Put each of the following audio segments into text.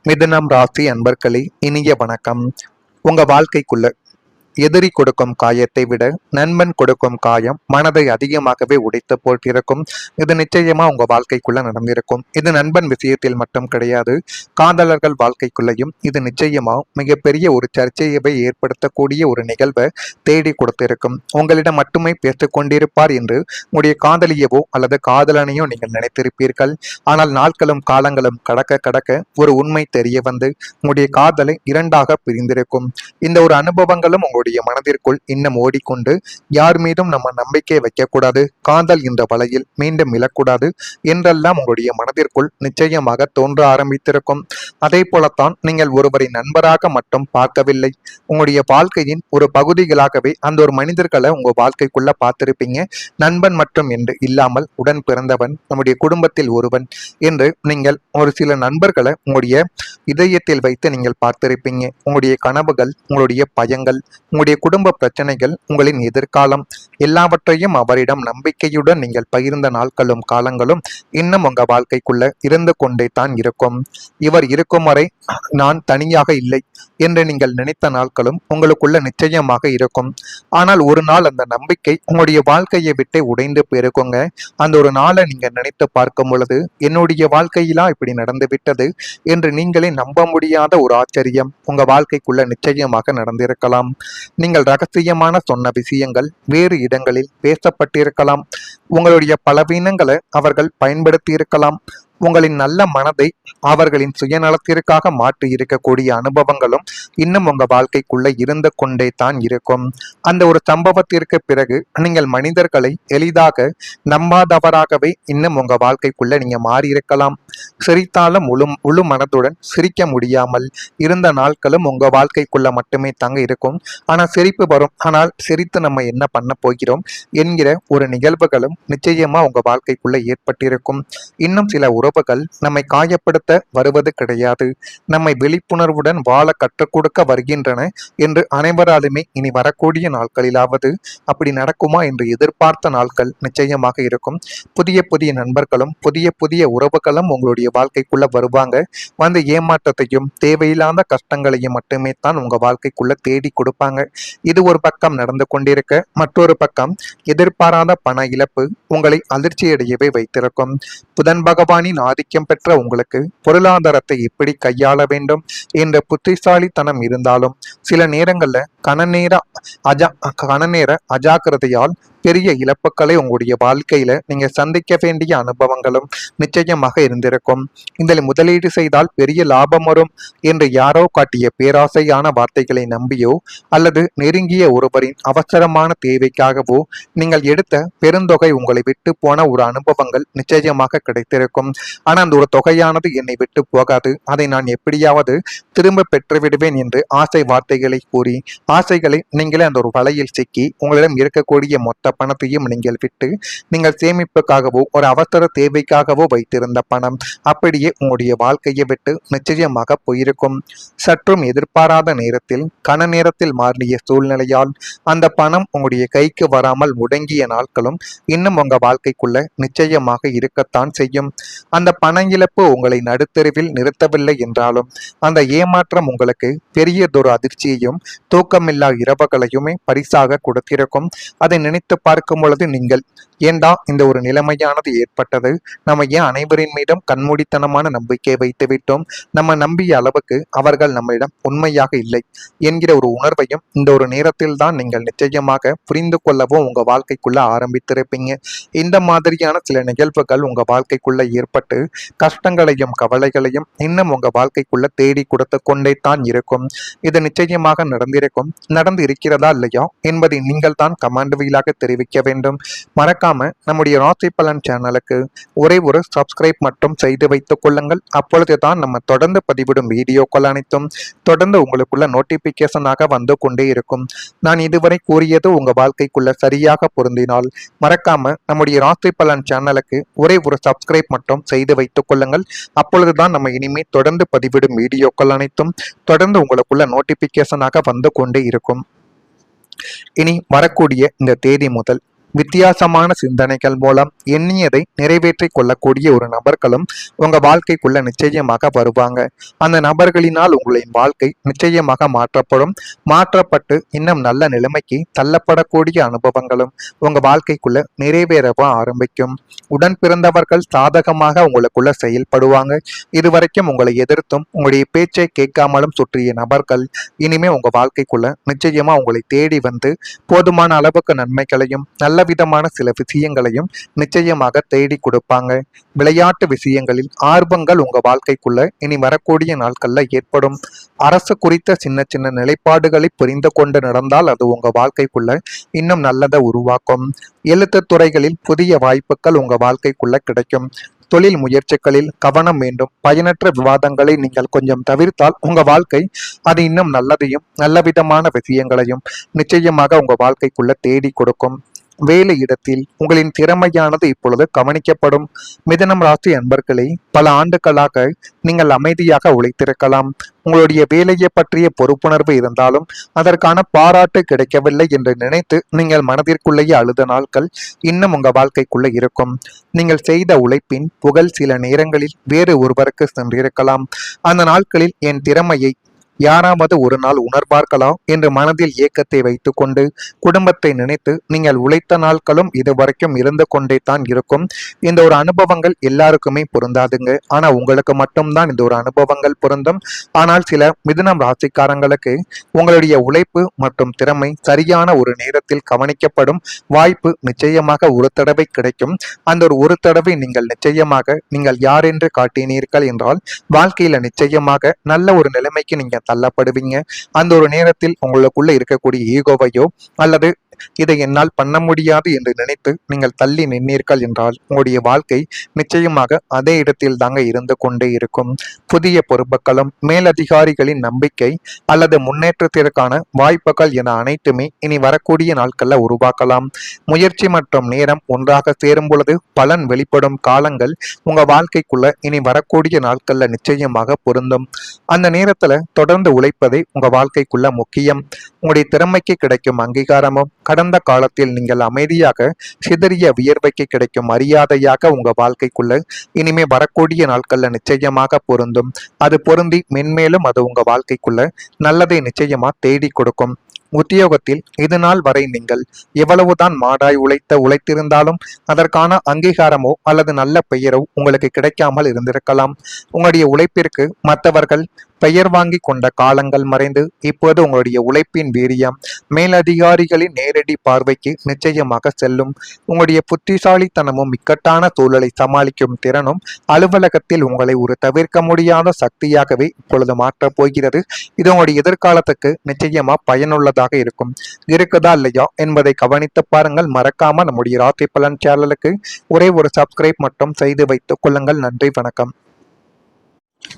மிதுனம் ராசி அன்பர்களே, இனிய வணக்கம். உங்க வாழ்க்கைக்குள்ள எதிரி கொடுக்கும் காயத்தை விட நண்பன் கொடுக்கும் காயம் மனதை அதிகமாகவே உடைத்து போட்டிருக்கும். இது நிச்சயமா உங்க வாழ்க்கைக்குள்ள நடந்திருக்கும். இது நண்பன் விஷயத்தில் மட்டும் கிடையாது, காதலர்கள் வாழ்க்கைக்குள்ளையும் இது நிச்சயமா மிகப்பெரிய ஒரு சர்ச்சையை ஏற்படுத்தக்கூடிய ஒரு நிகழ்வை தேடி கொடுத்திருக்கும். உங்களிடம் மட்டுமே பேசிக் கொண்டிருப்பார் என்று உங்களுடைய காதலியவோ அல்லது காதலனையோ நீங்கள் நினைத்திருப்பீர்கள். ஆனால் நாட்களும் காலங்களும் கடக்க கடக்க ஒரு உண்மை தெரிய வந்து உங்களுடைய காதலை இரண்டாக பிரிந்திருக்கும். இந்த ஒரு அனுபவங்களும் உங்களுடைய மனதிற்குள் இன்னும் ஓடிக்கொண்டு யார் மீதும் நம்ம நம்பிக்கை வைக்கக்கூடாது, காதல் என்ற வலையில் மீண்டும் விழக்கூடாது என்றெல்லாம் உங்களுடைய மனதிற்குள் நிச்சயமாக தோன்ற ஆரம்பித்திருக்கும். அதே போலத்தான் நீங்கள் ஒருவரை நண்பராக மட்டும் பார்க்கவில்லை, உங்களுடைய வாழ்க்கையின் ஒரு பகுதிகளாகவே அந்த ஒரு மனிதர்களை உங்க வாழ்க்கைக்குள்ள பார்த்திருப்பீங்க. நண்பன் மட்டும் என்று இல்லாமல் உடன் பிறந்தவன், நம்முடைய குடும்பத்தில் ஒருவன் என்று நீங்கள் ஒரு சில நண்பர்களை உங்களுடைய இதயத்தில் வைத்து நீங்கள் பார்த்திருப்பீங்க. உங்களுடைய கனவுகள், உங்களுடைய பயங்கள், உங்களுடைய குடும்ப பிரச்சனைகள், உங்களின் எதிர்காலம் எல்லாவற்றையும் அவரிடம் நம்பிக்கையுடன் நீங்கள் பகிர்ந்த நாட்களும் காலங்களும் இன்னும் உங்க வாழ்க்கைக்குள்ள இருந்து கொண்டே தான் இருக்கும். இவர் இருக்கும் வரை நான் தனியாக இல்லை என்று நீங்கள் நினைத்த நாட்களும் உங்களுக்குள்ள நிச்சயமாக இருக்கும். ஆனால் ஒரு நாள் அந்த நம்பிக்கை உங்களுடைய வாழ்க்கையை விட்டு உடைந்து போயிருக்குங்க. அந்த ஒரு நாளை நீங்க நினைத்து பார்க்கும் பொழுது, என்னுடைய வாழ்க்கையிலா இப்படி நடந்து விட்டது என்று நீங்களே நம்ப முடியாத ஒரு ஆச்சரியம் உங்க வாழ்க்கைக்குள்ள நிச்சயமாக நடந்திருக்கலாம். நீங்கள் ரகசியமான சொன்ன விஷயங்கள் வேறு இடங்களில் பேசப்பட்டிருக்கலாம். உங்களுடைய பலவீனங்களை அவர்கள் பயன்படுத்தி இருக்கலாம். உங்களின் நல்ல மனதை அவர்களின் சுயநலத்திற்காக மாற்றி இருக்கக்கூடிய அனுபவங்களும் இன்னும் உங்க வாழ்க்கைக்குள்ள இருந்து கொண்டே தான் இருக்கும். அந்த ஒரு சம்பவத்திற்கு பிறகு நீங்கள் மனிதர்களை எளிதாக நம்பாதவராகவே இன்னும் உங்க வாழ்க்கைக்குள்ள நீங்க மாறி இருக்கலாம். சிரித்தாலும் முழு மனதுடன் சிரிக்க முடியாமல் இருந்த நாட்களும் உங்க வாழ்க்கைக்குள்ள மட்டுமே தங்க இருக்கும். ஆனால் சிரிப்பு வரும், ஆனால் சிரித்து நம்ம என்ன பண்ண போகிறோம் என்கிற ஒரு நிகழ்வுகளும் நிச்சயமா உங்க வாழ்க்கைக்குள்ள ஏற்பட்டிருக்கும். இன்னும் சில உறவுகள் நம்மை காயப்படுத்த வருவது கிடையாது, நம்மை விழிப்புணர்வுடன் வாழ கற்றுக் கொடுக்க வருகின்றன என்று அனைவராலுமே இனி வரக்கூடிய நாட்களிலாவது அப்படி நடக்குமா என்று எதிர்பார்த்த நாட்கள் நிச்சயமாக இருக்கும். புதிய புதிய நண்பர்களும் புதிய புதிய உறவுகளும் உங்களுடைய வாழ்க்கைக்குள்ள வருவாங்க. வந்து ஏமாற்றத்தையும் தேவையில்லாத கஷ்டங்களையும் மட்டுமே தான் உங்க வாழ்க்கைக்குள்ள தேடி கொடுப்பாங்க. இது ஒரு பக்கம் நடந்து கொண்டிருக்க, மற்றொரு பக்கம் எதிர்பாராத பண இழப்பு உங்களை அதிர்ச்சியடையவே வைத்திருக்கும். புதன் பகவானின் ஆதிக்கம் பெற்ற உங்களுக்கு பொருளாதாரத்தை எப்படி கையாள வேண்டும் என்ற புத்திசாலித்தனம் இருந்தாலும் சில நேரங்கள்ல கணநேர அஜாக்கிரதையால் பெரிய இழப்புகளை உங்களுடைய வாழ்க்கையில நீங்க சந்திக்க வேண்டிய அனுபவங்களும் நிச்சயமாக இருந்திருக்கும். இதில் முதலீடு செய்தால் பெரிய லாபம் வரும் என்று யாரோ காட்டிய பேராசையான வார்த்தைகளை நம்பியோ அல்லது நெருங்கிய ஒருவரின் அவசரமான தேவைக்காகவோ நீங்கள் எடுத்த பெருந்தொகை உங்களை விட்டு போன ஒரு அனுபவங்கள் நிச்சயமாக கிடைத்திருக்கும். ஆனால் அந்த ஒரு தொகையானது என்னை விட்டு போகாது, அதை நான் எப்படியாவது திரும்ப பெற்றுவிடுவேன் என்று ஆசை வார்த்தைகளை கூறி ஆசைகளை நீங்களே அந்த ஒரு வலையில் சிக்கி உங்களிடம் இருக்கக்கூடிய மொத்த பணத்தையும் நீங்கள் விட்டு நீங்கள் சேமிப்புக்காகவோ ஒரு அவசர தேவைக்காகவோ வைத்திருந்த பணம் அப்படியே உங்களுடைய வாழ்க்கையை விட்டு நிச்சயமாக போயிருக்கும். சற்றும் எதிர்பாராத நேரத்தில் கன நேரத்தில் மாறிய சூழ்நிலையால் அந்த பணம் உங்களுடைய கைக்கு வராமல் முடங்கிய நாட்களும் இன்னும் உங்க வாழ்க்கைக்குள்ள நிச்சயமாக இருக்கத்தான் செய்யும். அந்த பண இழப்பு உங்களை நடுத்தெருவில் நிறுத்தவில்லை என்றாலும் அந்த ஏமாற்றம் உங்களுக்கு பெரியதொரு அதிர்ச்சியையும் தூக்கமில்லா இரவுகளையுமே பரிசாக கொடுத்திருக்கும். அதை நினைத்து பார்க்கும் பொழுது நீங்கள் ஏண்டா இந்த ஒரு நிலைமையானது ஏற்பட்டது, நம்ம ஏன் அனைவரின் மீதும் கண்மூடித்தனமான நம்பிக்கை வைத்து விட்டோம், நம்ம நம்பிய அளவுக்கு அவர்கள் நம்மிடம் உண்மையாக இல்லை என்கிற ஒரு உணர்வையும் இந்த ஒரு நேரத்தில் தான் நீங்கள் நிச்சயமாக புரிந்து கொள்ளவும் உங்க வாழ்க்கைக்குள்ள ஆரம்பித்திருப்பீங்க. இந்த மாதிரியான சில நிகழ்வுகள் உங்க வாழ்க்கைக்குள்ள ஏற்பட்டு கஷ்டங்களையும் கவலைகளையும் இன்னும் உங்க வாழ்க்கைக்குள்ள தேடி கொடுத்து கொண்டே தான் இருக்கும். இது நிச்சயமாக நடந்திருக்கும். நடந்து இருக்கிறதா இல்லையா என்பதை நீங்கள் தான் கமெண்ட் வாயிலாக தெரிவிக்க வேண்டும். மறக்காம நம்முடைய ராசி பலன் சேனலுக்கு ஒரே ஒரு சப்ஸ்கிரைப் மட்டும் செய்து வைத்துக் கொள்ளுங்கள். அப்பொழுதுதான் நம்ம தொடர்ந்து பதிவிடும் வீடியோக்கள் அனைத்தும் தொடர்ந்து உங்களுக்குள்ள நோட்டிபிகேஷனாக வந்து கொண்டே இருக்கும். நான் இதுவரை கூறியது உங்க வாழ்க்கைக்குள்ள சரியாக பொருந்தினால் மறக்காம நம்முடைய ராசி பலன் சேனலுக்கு ஒரே ஒரு சப்ஸ்கிரைப் மட்டும் செய்து வைத்துக் கொள்ளுங்கள். அப்பொழுதுதான் நம்ம இனிமே தொடர்ந்து பதிவிடும் வீடியோக்கள் அனைத்தும் தொடர்ந்து உங்களுக்குள்ள நோட்டிபிகேஷனாக வந்து கொண்டே இருக்கும். இனி வரக்கூடிய இந்த தேதி முதல் வித்தியாசமான சிந்தனைகள் மூலம் எண்ணியதை நிறைவேற்றிக் கொள்ளக்கூடிய ஒரு நபர்களும் உங்க வாழ்க்கைக்குள்ள நிச்சயமாக வருவாங்க. அந்த நபர்களினால் உங்களின் வாழ்க்கை நிச்சயமாக மாற்றப்படும். மாற்றப்பட்டு இன்னும் நல்ல நிலைமைக்கு தள்ளப்படக்கூடிய அனுபவங்களும் உங்க வாழ்க்கைக்குள்ள நிறைவேறவ ஆரம்பிக்கும். உடன் பிறந்தவர்கள் சாதகமாக உங்களுக்குள்ள செயல்படுவாங்க. இதுவரைக்கும் உங்களை எதிர்த்தும் உங்களுடைய பேச்சை கேட்காமலும் சுற்றிய நபர்கள் இனிமே உங்க வாழ்க்கைக்குள்ள நிச்சயமா உங்களை தேடி வந்து போதுமான அளவுக்கு நன்மைகளையும் நல்ல விதமான சில விஷயங்களையும் நிச்சயமாக தேடி கொடுப்பாங்க. விளையாட்டு விஷயங்களில் ஆர்வங்கள் உங்க வாழ்க்கைக்குள்ள இனி வரக்கூடிய நாட்கள்ல ஏற்படும். அரசு குறித்த சின்ன சின்ன நிலைப்பாடுகளை புரிந்து கொண்டு நடந்தால் அது உங்க வாழ்க்கைக்குள்ள இன்னும் நல்லதை உருவாக்கும். எழுத்து துறைகளில் புதிய வாய்ப்புகள் உங்க வாழ்க்கைக்குள்ள கிடைக்கும். தொழில் முயற்சிகளில் கவனம் வேண்டும். பயனற்ற விவாதங்களை நீங்கள் கொஞ்சம் தவிர்த்தால் உங்க வாழ்க்கை அது இன்னும் நல்லதையும் நல்ல விதமான விஷயங்களையும் நிச்சயமாக உங்க வாழ்க்கைக்குள்ள தேடி கொடுக்கும். வேலை இடத்தில் உங்களின் திறமையானது இப்பொழுது கவனிக்கப்படும். மிதனம் ராசி அன்பர்களே, பல ஆண்டுகளாக நீங்கள் அமைதியாக உழைத்திருக்கலாம். உங்களுடைய வேலையை பற்றிய பொறுப்புணர்வு இருந்தாலும் அதற்கான பாராட்டு கிடைக்கவில்லை என்று நினைத்து நீங்கள் மனதிற்குள்ளேயே அழுத நாட்கள் இன்னும் உங்க வாழ்க்கைக்குள்ள இருக்கும். நீங்கள் செய்த உழைப்பின் புகழ் சில நேரங்களில் வேறு ஒருவருக்கு சென்றிருக்கலாம். அந்த நாட்களில் என் திறமையை யாராவது ஒரு நாள் உணர்வார்களா என்று மனதில் ஏக்கத்தை வைத்துக்கொண்டு குடும்பத்தை நினைத்து நீங்கள் உழைத்த நாட்களும் இதுவரைக்கும் இருந்து கொண்டே தான் இருக்கும். இந்த ஒரு அனுபவங்கள் எல்லாருக்குமே பொருந்தாதுங்க. ஆனா உங்களுக்கு மட்டும்தான் இந்த ஒரு அனுபவங்கள் பொருந்தும். ஆனால் சில மிதுனம் ராசிக்காரங்களுக்கு உங்களுடைய உழைப்பு மற்றும் திறமை சரியான ஒரு நேரத்தில் கவனிக்கப்படும் வாய்ப்பு நிச்சயமாக ஒரு தடவை கிடைக்கும். அந்த ஒரு தடவை நீங்கள் யார் என்று காட்டினீர்கள் என்றால் வாழ்க்கையில நிச்சயமாக நல்ல ஒரு நிலைமைக்கு நீங்க தள்ளப்படுவீங்க. அந்த ஒரு நேரத்தில் உங்களுக்குள்ள இருக்கக்கூடிய ஈகோவையோ அல்லது இதை என்னால் பண்ண முடியாது என்று நினைத்து நீங்கள் தள்ளி நின்றீர்கள் என்றால் உங்களுடைய வாழ்க்கை நிச்சயமாக அதே இடத்தில் தாங்க இருந்து கொண்டே இருக்கும். புதிய பொறுப்புகளும் மேலதிகாரிகளின் நம்பிக்கை அல்லது முன்னேற்றத்திற்கான வாய்ப்புகள் என அனைத்துமே இனி வரக்கூடிய நாட்கள்ல உருவாக்கலாம். முயற்சி மற்றும் நேரம் ஒன்றாக சேரும் பொழுது பலன் வெளிப்படும் காலங்கள் உங்க வாழ்க்கைக்குள்ள இனி வரக்கூடிய நாட்கள்ல நிச்சயமாக பொருந்தும். அந்த நேரத்துல தொடர்ந்து உழைப்பதே உங்க வாழ்க்கைக்குள்ள முக்கியம். உங்களுடைய திறமைக்கு கிடைக்கும் அங்கீகாரமும் கடந்த காலத்தில் நீங்கள் அமைதியாக சிதறிய வியர்வைக்கு கிடைக்கும் மரியாதையாக உங்க வாழ்க்கைக்குள்ள இனிமே வரக்கூடிய நாட்கள்ல நிச்சயமாக பொருந்தும். அது பொருந்தி மென்மேலும் அது உங்க வாழ்க்கைக்குள்ள நல்லதை நிச்சயமா தேடி கொடுக்கும். உத்தியோகத்தில் இது நாள் வரை நீங்கள் எவ்வளவுதான் மாடாய் உழைத்திருந்தாலும் அதற்கான அங்கீகாரமோ அல்லது நல்ல பெயரோ உங்களுக்கு கிடைக்காமல் இருந்திருக்கலாம். உங்களுடைய உழைப்பிற்கு மற்றவர்கள் பெயர் வாங்கி கொண்ட காலங்கள் மறைந்து இப்போது உங்களுடைய உழைப்பின் வீரியம் மேலதிகாரிகளின் நேரடி பார்வைக்கு நிச்சயமாக செல்லும். உங்களுடைய புத்திசாலித்தனமும் இக்கட்டான சூழலை சமாளிக்கும் திறனும் அலுவலகத்தில் உங்களை ஒரு தவிர்க்க முடியாத சக்தியாகவே இப்பொழுது மாற்றப் போகிறது. இது உங்களுடைய எதிர்காலத்துக்கு நிச்சயமா பயனுள்ளதாக இருக்கும். இருக்குதா இல்லையா என்பதை கவனித்து பாருங்கள். மறக்காம நம்முடைய ராசி பலன் சேனலுக்கு ஒரே ஒரு சப்ஸ்கிரைப் மட்டும் செய்து வைத்துக் கொள்ளுங்கள். நன்றி, வணக்கம்.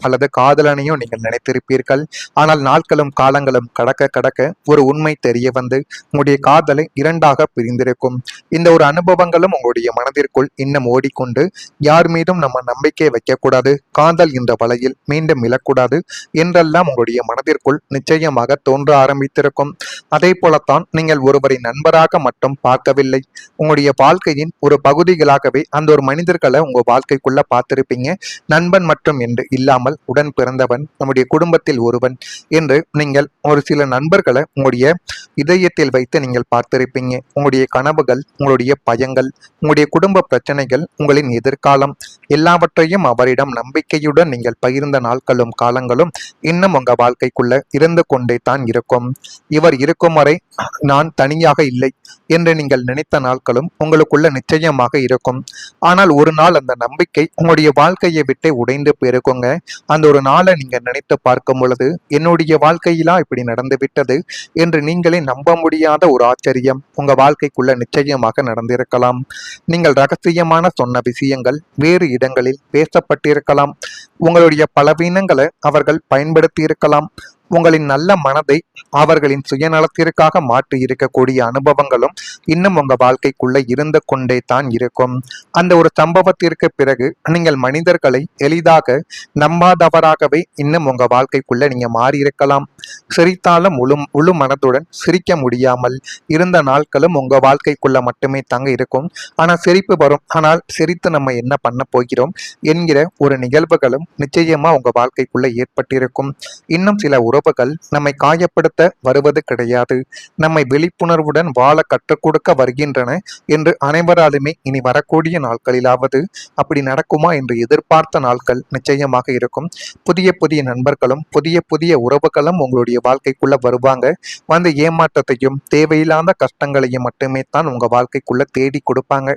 அல்லது காதலனையும் நீங்கள் நினைத்திருப்பீர்கள். ஆனால் நாட்களும் காலங்களும் கடக்க கடக்க ஒரு உண்மை தெரிய வந்து உங்களுடைய காதலை இரண்டாக பிரிந்திருக்கும். இந்த ஒரு அனுபவங்களும் உங்களுடைய மனதிற்குள் இன்னும் ஓடிக்கொண்டு யார் மீதும் நம்ம நம்பிக்கை வைக்கக்கூடாது, காதல் என்ற வலையில் மீண்டும் இழக்கூடாது என்றெல்லாம் உங்களுடைய மனதிற்குள் நிச்சயமாக தோன்ற ஆரம்பித்திருக்கும். அதே போலத்தான் நீங்கள் ஒருவரை நண்பராக மட்டும் பார்க்கவில்லை, உங்களுடைய வாழ்க்கையின் ஒரு பகுதிகளாகவே அந்த ஒரு மனிதர்களை உங்க வாழ்க்கைக்குள்ள பார்த்திருப்பீங்க. நண்பன் மட்டும் என்று இல்லாமல் உடன் பிறந்தவன், நம்முடைய குடும்பத்தில் ஒருவன் என்று நீங்கள் ஒரு சில நண்பர்களை உங்களுடைய இதயத்தில் வைத்து நீங்கள் பார்த்திருப்பீங்க. உங்களுடைய கனவுகள், உங்களுடைய பயங்கள், உங்களுடைய குடும்ப பிரச்சனைகள், உங்களின் எதிர்காலம் எல்லாவற்றையும் அவரிடம் நம்பிக்கையுடன் நீங்கள் பகிர்ந்த நாட்களும் காலங்களும் இன்னும் உங்க வாழ்க்கைக்குள்ள இருந்து கொண்டே தான் இருக்கும். இவர் இருக்கும் வரை நான் தனியாக இல்லை என்று நீங்கள் நினைத்த நாட்களும் உங்களுக்குள்ள நிச்சயமாக இருக்கும். ஆனால் ஒரு நாள் அந்த நம்பிக்கை உங்களுடைய வாழ்க்கையை விட்டு உடைந்து போயிருக்குங்க. அந்த ஒரு நாளை நீங்க நினைத்து பார்க்கும் பொழுது என்னுடைய வாழ்க்கையிலா இப்படி நடந்து விட்டது என்று நீங்களே நம்ப முடியாத ஒரு ஆச்சரியம் உங்க வாழ்க்கைக்குள்ள நிச்சயமாக நடந்திருக்கலாம். நீங்கள் ரகசியமான சொன்ன விஷயங்கள் வேறு இடங்களில் பேசப்பட்டிருக்கலாம். உங்களுடைய பலவீனங்களை அவர்கள் பயன்படுத்தி இருக்கலாம். உங்களின் நல்ல மனதை அவர்களின் சுயநலத்திற்காக மாற்றி இருக்கக்கூடிய அனுபவங்களும் இன்னும் உங்க வாழ்க்கைக்குள்ள இருந்து கொண்டே தான் இருக்கும். அந்த ஒரு சம்பவத்திற்கு பிறகு நீங்கள் மனிதர்களை எளிதாக நம்பாதவராகவே இன்னும் உங்க வாழ்க்கைக்குள்ள நீங்க மாறி இருக்கலாம். சிரித்தாலும் முழு மனதுடன் சிரிக்க முடியாமல் இருந்த நாட்களும் உங்க வாழ்க்கைக்குள்ள மட்டுமே தாங்க இருக்கும். ஆனா சிரிப்பு வரும், ஆனால் சிரித்து நம்ம என்ன பண்ண போகிறோம் என்கிற ஒரு நிகழ்வுகளும் நிச்சயமா உங்க வாழ்க்கைக்குள்ள ஏற்பட்டிருக்கும். இன்னும் சில உறவுகள் நம்மை காயப்படுத்த வருவது கிடையாது, நம்மை விழிப்புணர்வுடன் வாழ கற்றுக் கொடுக்க வருகின்றன என்று அனைவராலுமே இனி வரக்கூடிய நாட்களிலாவது அப்படி நடக்குமா என்று எதிர்பார்த்த நாட்கள் நிச்சயமாக இருக்கும். புதிய புதிய நண்பர்களும் புதிய புதிய உறவுகளும் உங்களுடைய வாழ்க்கைக்குள்ள வருவாங்க. வந்து ஏமாற்றத்தையும் தேவையில்லாத கஷ்டங்களையும் மட்டுமே தான் உங்க வாழ்க்கைக்குள்ள தேடி கொடுப்பாங்க.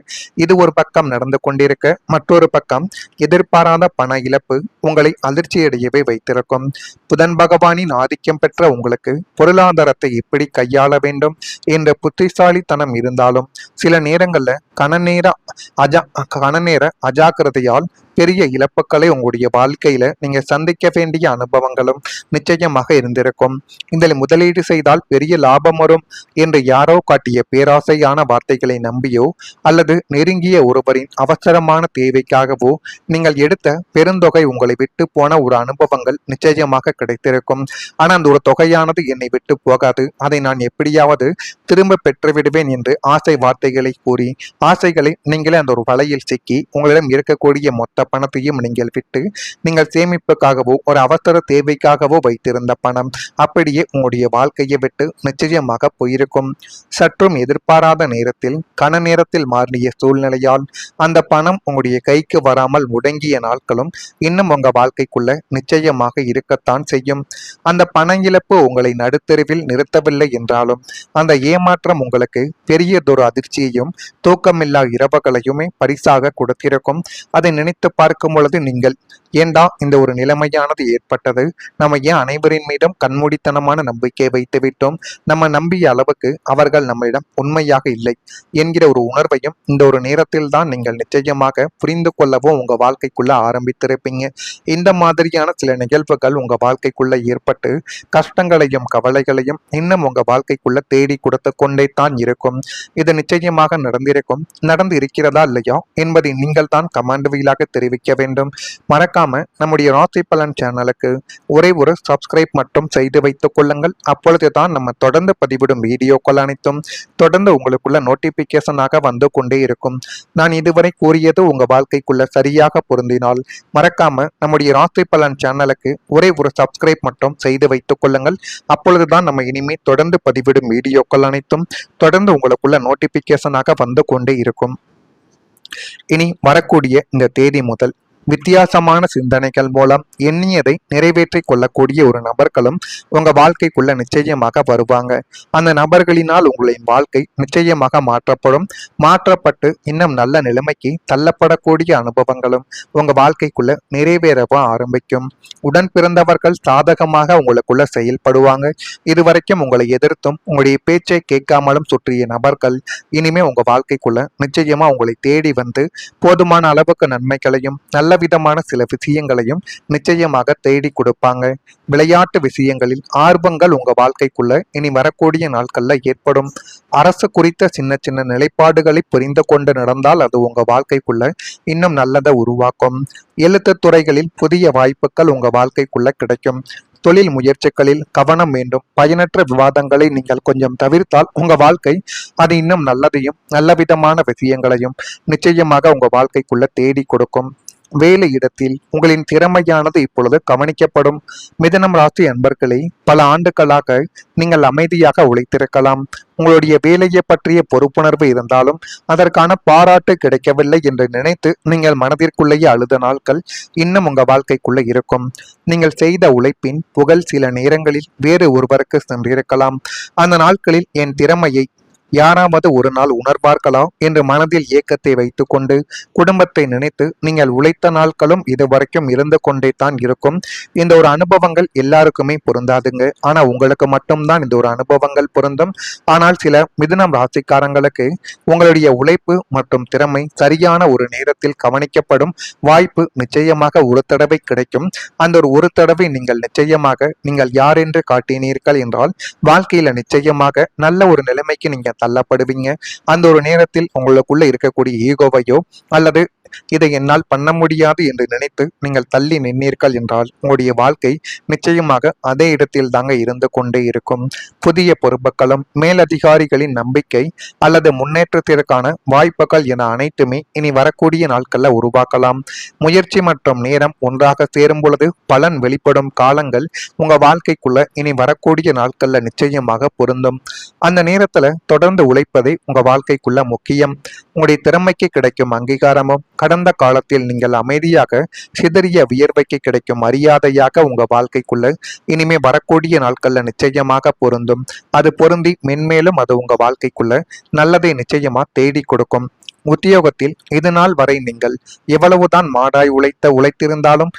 இது ஒரு பக்கம் நடந்து கொண்டிருக்க, மற்றொரு பக்கம் எதிர்பாராத பண இழப்பு உங்களை அதிர்ச்சியடையவே வைத்திருக்கும். புதன் பகவானின் ஆதிக்கம் பெற்ற உங்களுக்கு பொருளாதாரத்தை எப்படி கையாள வேண்டும் என்ற புத்திசாலித்தனம் இருந்தாலும் சில நேரங்கள்ல கணநேர அஜாக்கிரதையால் பெரிய இழப்புகளை உங்களுடைய வாழ்க்கையில நீங்க சந்திக்க வேண்டிய அனுபவங்களும் நிச்சயமாக இருந்திருக்கும். இதில் முதலீடு செய்தால் பெரிய லாபம் வரும் என்று யாரோ காட்டிய பேராசையான வார்த்தைகளை நம்பியோ அல்லது நெருங்கிய ஒருவரின் அவசரமான தேவைக்காகவோ நீங்கள் எடுத்த பெருந்தொகை உங்களை விட்டு போன ஒரு அனுபவங்கள் நிச்சயமாக கிடைத்திருக்கும். ஆனால் அந்த ஒரு தொகையானது என்னை விட்டு போகாது, அதை நான் எப்படியாவது திரும்ப பெற்றுவிடுவேன் என்று ஆசை வார்த்தைகளை கூறி ஆசைகளை நீங்களே அந்த ஒரு வலையில் சிக்கி உங்களிடம் இருக்கக்கூடிய மொத்த பணத்தையும் நீங்கள் விட்டு நீங்கள் சேமிப்புக்காகவோ ஒரு அவசர தேவைக்காகவோ வைத்திருந்த பணம் அப்படியே உங்களுடைய வாழ்க்கையை விட்டு நிச்சயமாக போயிருக்கும். சற்றும் எதிர்பாராத நேரத்தில் கன நேரத்தில் மாறிய சூழ்நிலையால் அந்த பணம் உங்களுடைய கைக்கு வராமல் முடங்கிய நாட்களும் இன்னும் உங்க வாழ்க்கைக்குள்ள நிச்சயமாக இருக்கத்தான் செய்யும். அந்த பண இழப்பு உங்களை நடுத்தெருவில் நிறுத்தவில்லை என்றாலும் அந்த ஏமாற்றம் உங்களுக்கு பெரியதொரு அதிர்ச்சியையும் தூக்கமில்லா இரவுகளையுமே பரிசாக கொடுத்திருக்கும். அதை நினைத்து பார்க்கும் பொழுது நீங்கள் ஏண்டா இந்த ஒரு நிலைமையானது ஏற்பட்டது, நம்ம ஏன் அனைவரின் மீதும் கண்மூடித்தனமான நம்பிக்கை வைத்து விட்டோம், நம்ம நம்பிய அளவுக்கு அவர்கள் நம்மிடம் உண்மையாக இல்லை என்கிற ஒரு உணர்வையும் இந்த ஒரு நேரத்தில் தான் நீங்கள் நிச்சயமாக புரிந்து கொள்ளவும் உங்க வாழ்க்கைக்குள்ள ஆரம்பித்திருப்பீங்க. இந்த மாதிரியான சில நிகழ்வுகள் உங்க வாழ்க்கைக்குள்ள ஏற்பட்டு கஷ்டங்களையும் கவலைகளையும் இன்னும் உங்க வாழ்க்கைக்குள்ள தேடி கொடுத்து கொண்டே தான் இருக்கும். இது நிச்சயமாக நடந்திருக்கும். நடந்து இருக்கிறதா இல்லையா என்பதை நீங்கள் தான் கமெண்ட் வாயிலாக தெரிவிக்க வேண்டும். மறக்காம நம்முடைய ராசி பலன் சேனலுக்கு ஒரே ஒரு சப்ஸ்கிரைப் மட்டும் செய்து வைத்துக் கொள்ளுங்கள். அப்பொழுதுதான் நம்ம தொடர்ந்து பதிவிடும் வீடியோக்கள் அனைத்தும் தொடர்ந்து உங்களுக்குள்ள நோட்டிபிகேஷனாக வந்து கொண்டே இருக்கும். நான் இதுவரை கூறியது உங்க வாழ்க்கைக்குள்ள சரியாக பொருந்தினால் மறக்காம நம்முடைய ராசி பலன் சேனலுக்கு ஒரே ஒரு சப்ஸ்கிரைப் மட்டும் செய்து வைத்துக் கொள்ளுங்கள். அப்பொழுதுதான் நம்ம இனிமே தொடர்ந்து பதிவிடும் வீடியோக்கள் அனைத்தும் தொடர்ந்து உங்களுக்குள்ள நோட்டிபிகேஷனாக வந்து கொண்டே இருக்கும். இனி வரக்கூடிய இந்த தேதி முதல் வித்தியாசமான சிந்தனைகள் மூலம் எண்ணியதை நிறைவேற்றி கொள்ளக்கூடிய ஒரு நபர்களும் உங்க வாழ்க்கைக்குள்ள நிச்சயமாக வருவாங்க. அந்த நபர்களினால் உங்களின் வாழ்க்கை நிச்சயமாக மாற்றப்பட்டு இன்னும் நல்ல நிலைமைக்கு தள்ளப்படக்கூடிய அனுபவங்களும் உங்க வாழ்க்கைக்குள்ள நிறைவேறவ ஆரம்பிக்கும். உடன் பிறந்தவர்கள் சாதகமாக உங்களுக்குள்ள செயல்படுவாங்க. இதுவரைக்கும் உங்களை எதிர்த்தும் உங்களுடைய பேச்சை கேட்காமலும் சுற்றிய நபர்கள் இனிமே உங்க வாழ்க்கைக்குள்ள நிச்சயமா உங்களை தேடி வந்து போதுமான அளவுக்கு நன்மைகளையும் நல்ல விதமான சில விஷயங்களையும் நிச்சயமாக தேடி கொடுப்பாங்க. விளையாட்டு விஷயங்களில் ஆர்வங்கள் உங்க வாழ்க்கைக்குள்ள இனி வரக்கூடிய நாட்கள்ல ஏற்படும். அரசு குறித்த சின்ன சின்ன நிலைப்பாடுகளை புரிந்து கொண்டு நடந்தால் அது உங்க வாழ்க்கைக்குள்ள இன்னும் நல்லதை உருவாக்கும். எழுத்து துறைகளில் புதிய வாய்ப்புகள் உங்க வாழ்க்கைக்குள்ள கிடைக்கும். தொழில் முயற்சிகளில் கவனம் வேண்டும். பயனற்ற விவாதங்களை நீங்கள் கொஞ்சம் தவிர்த்தால் உங்க வாழ்க்கை அது இன்னும் நல்லதையும் நல்ல விதமான விஷயங்களையும் நிச்சயமாக உங்க வாழ்க்கைக்குள்ள தேடி கொடுக்கும். வேலை இடத்தில் உங்களின் திறமையானது இப்பொழுது கவனிக்கப்படும். மிதுனம் ராசி அன்பர்களே, பல ஆண்டுகளாக நீங்கள் அமைதியாக உழைத்திருக்கலாம். உங்களுடைய வேலையை பற்றிய பொறுப்புணர்வு இருந்தாலும் அதற்கான பாராட்டு கிடைக்கவில்லை என்று நினைத்து நீங்கள் மனதிற்குள்ளேயே அழுத நாட்கள் இன்னும் உங்க வாழ்க்கைக்குள்ள இருக்கும். நீங்கள் செய்த உழைப்பின் புகழ் சில நேரங்களில் வேறு ஒருவருக்கு சென்றிருக்கலாம். அந்த நாட்களில் என் திறமையை யாராவது ஒரு நாள் உணர்வார்களா என்று மனதில் ஏக்கத்தை வைத்துக்கொண்டு குடும்பத்தை நினைத்து நீங்கள் உழைத்த நாட்களும் இதுவரைக்கும் இருந்து கொண்டே தான் இருக்கும். இந்த ஒரு அனுபவங்கள் எல்லாருக்குமே பொருந்தாதுங்க. ஆனா உங்களுக்கு மட்டும்தான் இந்த ஒரு அனுபவங்கள் பொருந்தும். ஆனால் சில மிதுனம் ராசிக்காரங்களுக்கு உங்களுடைய உழைப்பு மற்றும் திறமை சரியான ஒரு நேரத்தில் கவனிக்கப்படும் வாய்ப்பு நிச்சயமாக ஒரு தடவை கிடைக்கும். அந்த ஒரு தடவை நீங்கள் நிச்சயமாக நீங்கள் யார் என்று காட்டினீர்கள் என்றால் வாழ்க்கையில நிச்சயமாக நல்ல ஒரு நிலைமைக்கு நீங்க தள்ளப்படுவீங்க. அந்த ஒரு நேரத்தில் உங்களுக்குள்ள இருக்கக்கூடிய ஈகோவையோ அல்லது இதை என்னால் பண்ண முடியாது என்று நினைத்து நீங்கள் தள்ளி நின்றீர்கள் என்றால் உங்களுடைய வாழ்க்கை நிச்சயமாக அதே இடத்தில் தாங்க இருந்து கொண்டே இருக்கும். புதிய பொறுப்புகளும் மேலதிகாரிகளின் நம்பிக்கை அல்லது முன்னேற்றத்திற்கான வாய்ப்புகள் என அனைத்துமே இனி வரக்கூடிய நாட்கள்ல உருவாக்கலாம். முயற்சி மற்றும் நேரம் ஒன்றாக சேரும் பொழுது பலன் வெளிப்படும் காலங்கள் உங்க வாழ்க்கைக்குள்ள இனி வரக்கூடிய நாட்கள்ல நிச்சயமாக பொருந்தும். அந்த நேரத்துல தொடர்ந்து உழைப்பதே உங்க வாழ்க்கைக்குள்ள முக்கியம். உங்களுடைய திறமைக்கு கிடைக்கும் அங்கீகாரமும் கடந்த காலத்தில் நீங்கள் அமைதியாக சிதறிய வியர்வைக்கு கிடைக்கும் மரியாதையாக உங்க வாழ்க்கைக்குள்ள இனிமே வரக்கூடிய நாட்கள்ல நிச்சயமாக பொருந்தும். அது பொருந்தி மென்மேலும் அது உங்க வாழ்க்கைக்குள்ள நல்லதை நிச்சயமா தேடி கொடுக்கும். உத்தியோகத்தில் இது நாள் வரை நீங்கள் எவ்வளவுதான் மாடாய் உழைத்திருந்தாலும்